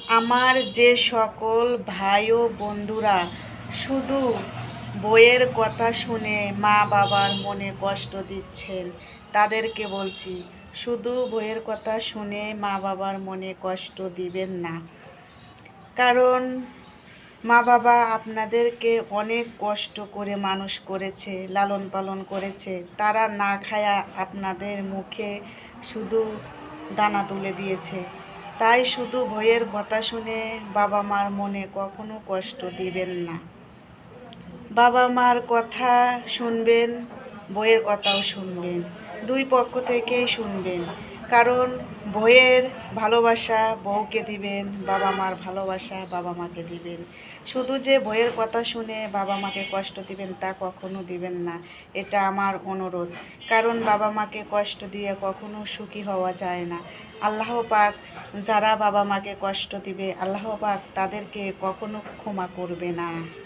আমার যে সকল ভাই ও বন্ধুরা শুধু বইয়ের কথা শুনে মা বাবার মনে কষ্ট দিচ্ছেন, তাদেরকে বলছি, শুধু বইয়ের কথা শুনে মা বাবার মনে কষ্ট দিবেন না। কারণ মা বাবা আপনাদেরকে অনেক কষ্ট করে মানুষ করেছে, লালন পালন করেছে। তারা না খায়া আপনাদের মুখে শুধু দানা তুলে দিয়েছে। তাই শুধু বইয়ের কথা শুনে বাবা মার মনে কখনো কষ্ট দিবেন না। বাবা মার কথা শুনবেন, বইয়ের কথাও শুনবেন, দুই পক্ষ থেকেই শুনবেন। কারণ বইয়ের ভালোবাসা বউকে দিবেন, বাবা মার ভালোবাসা বাবা মাকে দিবেন। শুধু যে বইয়ের কথা শুনে বাবা মাকে কষ্ট দিবেন তা কখনো দিবেন না, এটা আমার অনুরোধ। কারণ বাবা মাকে কষ্ট দিয়ে কখনো সুখী হওয়া যায় না। আল্লাহ পাক যারা বাবা মাকে কষ্ট দিবে, আল্লাহ পাক তাদেরকে কখনো ক্ষমা করবে না।